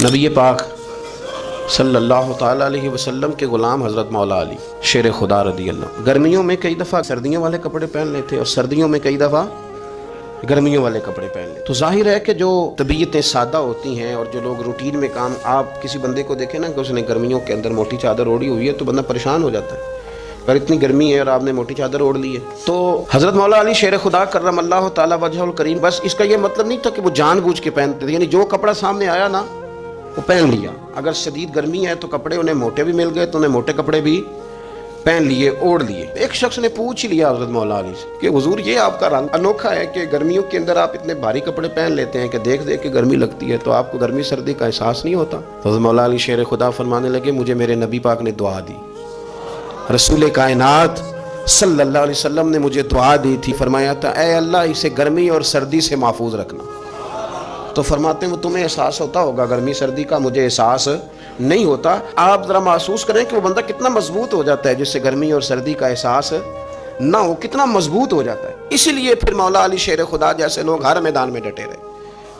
نبی پاک صلی اللہ تعالیٰ علیہ وسلم کے غلام حضرت مولا علی شیر خدا رضی اللہ گرمیوں میں کئی دفعہ سردیوں والے کپڑے پہن لیتے اور سردیوں میں کئی دفعہ گرمیوں والے کپڑے پہن لیتے. تو ظاہر ہے کہ جو طبیعتیں سادہ ہوتی ہیں اور جو لوگ روٹین میں کام، آپ کسی بندے کو دیکھیں نا کہ اس نے گرمیوں کے اندر موٹی چادر اوڑھی ہوئی ہے تو بندہ پریشان ہو جاتا ہے. اگر اتنی گرمی ہے اور آپ نے موٹی چادر اوڑھ لی ہے تو حضرت مولا علی شیر خدا کرم اللہ تعالیٰ وجہ الکریم، بس اس کا یہ مطلب نہیں تھا کہ وہ جان بوجھ کے پہنتے تھے، یعنی جو کپڑا سامنے آیا نا وہ پہن لیا. اگر شدید گرمی ہے تو کپڑے انہیں موٹے بھی مل گئے تو انہیں موٹے کپڑے بھی پہن لیے، اوڑھ لیے. ایک شخص نے پوچھ لیا حضرت مولا علی سے کہ حضور یہ آپ کا رنگ انوکھا ہے کہ گرمیوں کے اندر آپ اتنے بھاری کپڑے پہن لیتے ہیں کہ دیکھ دیکھ کے گرمی لگتی ہے، تو آپ کو گرمی سردی کا احساس نہیں ہوتا؟ حضرت مولا علی شیر خدا فرمانے لگے مجھے میرے نبی پاک نے دعا دی، رسول کائنات صلی اللہ علیہ وسلم نے مجھے دعا دی تھی، فرمایا تھا اے اللہ اسے گرمی اور سردی سے محفوظ رکھنا. تو فرماتے ہیں وہ تمہیں احساس ہوتا ہوگا گرمی سردی کا، مجھے احساس نہیں ہوتا. آپ ذرا محسوس کریں کہ وہ بندہ کتنا مضبوط ہو جاتا ہے جس سے گرمی اور سردی کا احساس نہ ہو، کتنا مضبوط ہو جاتا ہے. اسی لیے پھر مولا علی شیر خدا جیسے لوگ ہر میدان میں ڈٹے رہے،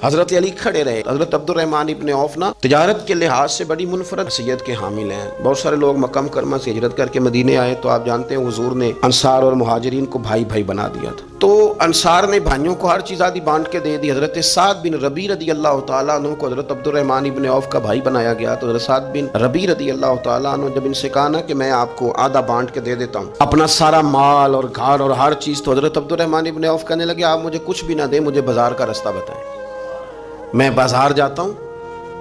حضرت علی کھڑے رہے. حضرت عبد الرحمن ابن عوف نا تجارت کے لحاظ سے بڑی منفرد حیثیت کے حامل ہیں. بہت سارے لوگ مکہ مکرمہ سے ہجرت کر کے مدینے آئے تو آپ جانتے ہیں حضور نے انصار اور مہاجرین کو بھائی بھائی بنا دیا تھا. تو انصار نے بھائیوں کو ہر چیز آدھی بانٹ کے دے دی. حضرت سعد بن ربیع رضی اللہ تعالیٰ عنہ کو حضرت عبد الرحمن ابن عوف کا بھائی بنایا گیا. تو حضرت سعد بن ربیع رضی اللہ تعالیٰ عنہ جب ان سے کہا نا کہ میں آپ کو آدھا بانٹ کے دے دیتا ہوں اپنا سارا مال اور گھر اور ہر چیز، تو حضرت عبد الرحمن ابن عوف کہنے لگے آپ مجھے کچھ بھی نہ دیں، مجھے بازار کا رستہ بتائیں، میں بازار جاتا ہوں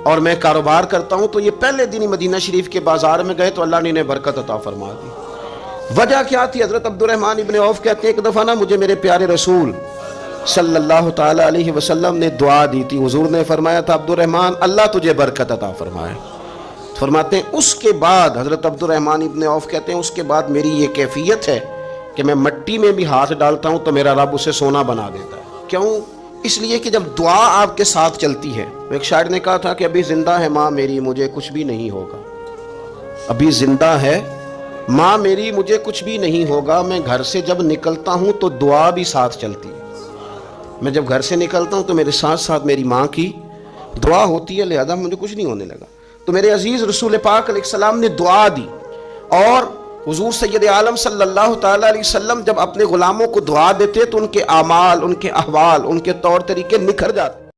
اور میں کاروبار کرتا ہوں. تو یہ پہلے دن ہی مدینہ شریف کے بازار میں گئے تو اللہ نے انہیں برکت عطا فرما دی. وجہ کیا تھی؟ حضرت عبد الرحمن ابن عوف کہتے ہیں ایک دفعہ نا مجھے میرے پیارے رسول صلی اللہ تعالیٰ علیہ وسلم نے دعا دی تھی. حضور نے فرمایا تھا عبد الرحمن اللہ تجھے برکت عطا فرمائے. فرماتے ہیں اس کے بعد حضرت عبد الرحمن ابن عوف کہتے ہیں اس کے بعد میری یہ کیفیت ہے کہ میں مٹی میں بھی ہاتھ ڈالتا ہوں تو میرا رب اسے سونا بنا دیتا ہے. کیوں؟ اس لیے کہ جب دعا آپ کے ساتھ چلتی ہے. ایک شاعر نے کہا تھا کہ ابھی زندہ ہے ماں میری مجھے کچھ بھی نہیں ہوگا، ابھی زندہ ہے ماں میری مجھے کچھ بھی نہیں ہوگا. میں گھر سے جب نکلتا ہوں تو دعا بھی ساتھ چلتی ہے. میں جب گھر سے نکلتا ہوں تو میرے ساتھ ساتھ میری ماں کی دعا ہوتی ہے، لہذا مجھے کچھ نہیں ہونے لگا. تو میرے عزیز رسول پاک علیہ السلام نے دعا دی، اور حضور سید عالم صلی اللہ تعالیٰ علیہ وسلم جب اپنے غلاموں کو دعا دیتے تو ان کے اعمال، ان کے احوال، ان کے طور طریقے نکھر جاتے.